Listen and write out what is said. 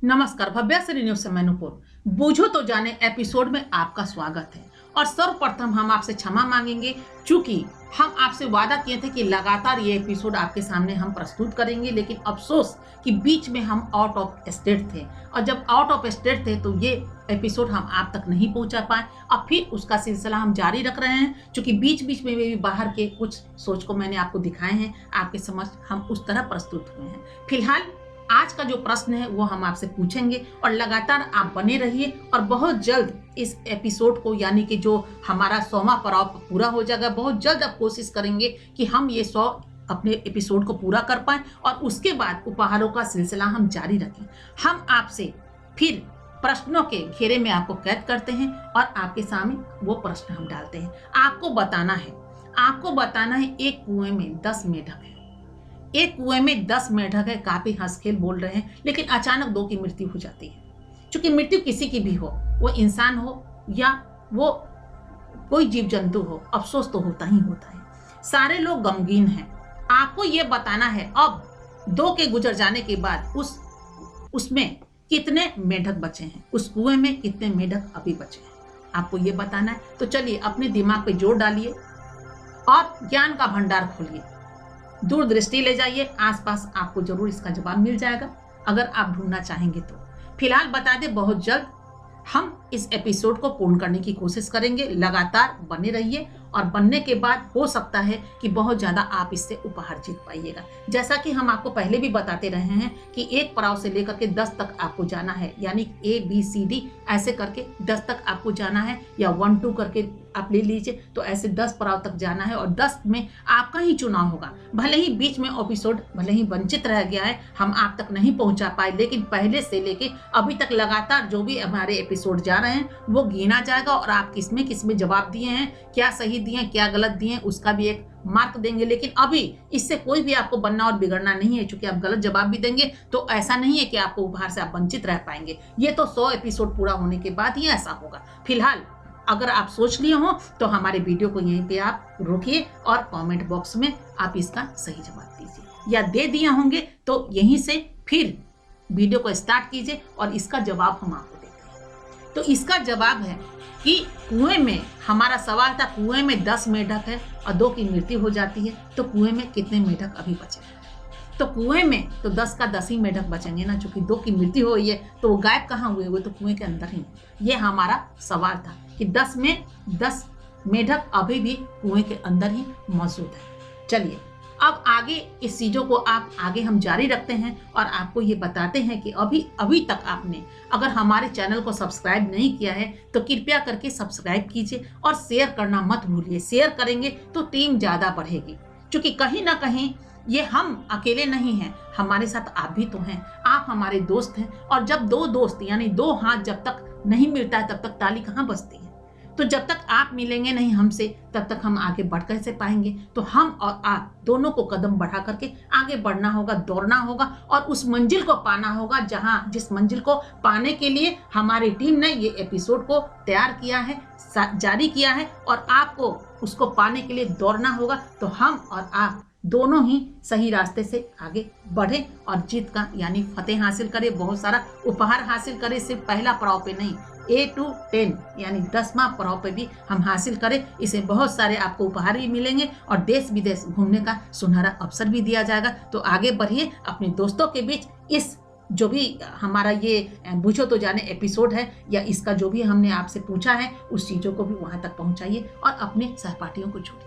नमस्कार, भव्याश्री न्यूज से मैं नुपुर। बूझो तो जाने एपिसोड में आपका स्वागत है। और सर्वप्रथम हम आपसे क्षमा मांगेंगे, चूंकि हम आपसे वादा किए थे कि लगातार ये एपिसोड आपके सामने हम प्रस्तुत करेंगे, लेकिन अफसोस कि बीच में हम आउट ऑफ स्टेट थे, और जब आउट ऑफ स्टेट थे तो ये एपिसोड हम आप तक नहीं पहुंचा पाए। अब फिर उसका सिलसिला हम जारी रख रहे हैं, क्योंकि बीच बीच में भी बाहर के कुछ सोच को मैंने आपको दिखाए हैं, आपके समझ हम उस तरह प्रस्तुत हुए हैं। फिलहाल आज का जो प्रश्न है वो हम आपसे पूछेंगे, और लगातार आप बने रहिए। और बहुत जल्द इस एपिसोड को, यानी कि जो हमारा 100वां पड़ाव पूरा हो जाएगा, बहुत जल्द आप कोशिश करेंगे कि हम ये 100 अपने एपिसोड को पूरा कर पाएं, और उसके बाद उपहारों का सिलसिला हम जारी रखें। हम आपसे फिर प्रश्नों के घेरे में आपको कैद करते हैं और आपके सामने वो प्रश्न हम डालते हैं। आपको बताना है एक कुएं में 10 मेढक है। एक कुएं में 10 मेढक है। काफी हंसखेल बोल रहे हैं, लेकिन अचानक 2 की मृत्यु हो जाती है। क्योंकि मृत्यु किसी की भी हो, वो इंसान हो या वो कोई जीव जंतु हो, अफसोस तो होता ही होता है। सारे लोग गमगीन हैं। आपको ये बताना है अब 2 के गुजर जाने के बाद उसमें कितने मेढक बचे हैं, उस कुएं में कितने मेढक अभी बचे हैं, आपको ये बताना है। तो चलिए अपने दिमाग पे जोर डालिए और ज्ञान का भंडार खोलिए, दूरदृष्टि ले जाइए। आसपास आपको जरूर इसका जवाब मिल जाएगा, अगर आप ढूंढना चाहेंगे तो। फिलहाल बता दें, बहुत जल्द हम इस एपिसोड को पूर्ण करने की कोशिश करेंगे। लगातार बने रहिए, और बनने के बाद हो सकता है कि बहुत ज्यादा आप इससे उपहार जीत पाइएगा। जैसा कि हम आपको पहले भी बताते रहे हैं कि एक पड़ाव से लेकर के 10 तक आपको जाना है, यानी ABCD ऐसे करके 10 तक आपको जाना है, या 1 2 करके आप ले लीजिए, तो ऐसे 10 पड़ाव तक जाना है। और 10 में आपका ही चुनाव होगा। भले ही बीच में एपिसोड भले ही वंचित रह गया है, हम आप तक नहीं पहुंचा पाए, लेकिन पहले से लेके अभी तक लगातार जो भी हमारे एपिसोड जा रहे हैं वो गिना जाएगा, और आप किसमें जवाब दिए हैं, क्या सही दिए हैं, क्या गलत दिए हैं, उसका भी एक मार्क देंगे। लेकिन अभी इससे कोई भी आपको बनना और बिगड़ना नहीं है, क्योंकि आप गलत जवाब भी देंगे तो ऐसा नहीं है कि आपको उपहार से आप वंचित रह पाएंगे। ये तो 100 एपिसोड पूरा होने के बाद ही ऐसा होगा। फिलहाल अगर आप सोच लिए हो तो हमारे वीडियो को यहीं पे आप रोकिए, और कमेंट बॉक्स में आप इसका सही जवाब दीजिए, या दे दिए होंगे तो यहीं से फिर वीडियो को स्टार्ट कीजिए और इसका जवाब हम आपको देते हैं। तो इसका जवाब है कि कुएं में, हमारा सवाल था कुएं में 10 मेढक है और 2 की मृत्यु हो जाती है, तो कुएं में कितने मेढक अभी बचे हैं। तो कुएं में तो 10 का 10 ही मेढक बचेंगे ना, चूंकि 2 की मृत्यु हुई है तो वो गायब कहाँ हुए, वो तो कुएं के अंदर ही। ये हमारा सवाल था कि 10 में 10 मेढक अभी भी कुएं के अंदर ही मौजूद है। चलिए अब आगे इस चीजों को आप आगे हम जारी रखते हैं, और आपको ये बताते हैं कि अभी तक आपने अगर हमारे चैनल को सब्सक्राइब नहीं किया है तो कृपया करके सब्सक्राइब कीजिए, और शेयर करना मत भूलिए। शेयर करेंगे तो टीम ज्यादा बढ़ेगी, क्योंकि कहीं ना कहीं ये हम अकेले नहीं हैं, हमारे साथ आप भी तो हैं, आप हमारे दोस्त हैं। और जब 2 दोस्त यानी 2 हाथ जब तक नहीं मिलता है तब तक ताली कहाँ बजती है। तो जब तक आप मिलेंगे नहीं हमसे, तब तक हम आगे बढ़ कैसे पाएंगे। तो हम और आप दोनों को कदम बढ़ा करके आगे बढ़ना होगा, दौड़ना होगा, और उस मंजिल को पाना होगा जिस मंजिल को पाने के लिए हमारी टीम ने ये एपिसोड को तैयार किया है, जारी किया है, और आपको उसको पाने के लिए दौड़ना होगा। तो हम और आप दोनों ही सही रास्ते से आगे बढ़े और जीत का यानी फतेह हासिल करे, बहुत सारा उपहार हासिल करे। सिर्फ पहला पड़ाव पे नहीं, A to 10 यानी 10वां पड़ाव पे भी हम हासिल करें। इसे बहुत सारे आपको उपहार भी मिलेंगे, और देश विदेश घूमने का सुनहरा अवसर भी दिया जाएगा। तो आगे बढ़िए, अपने दोस्तों के बीच इस जो भी हमारा ये बूझो तो जाने एपिसोड है, या इसका जो भी हमने आपसे पूछा है, उस चीज़ों को भी वहां तक पहुंचाइए, और अपने सहपाठियों को जोड़िए।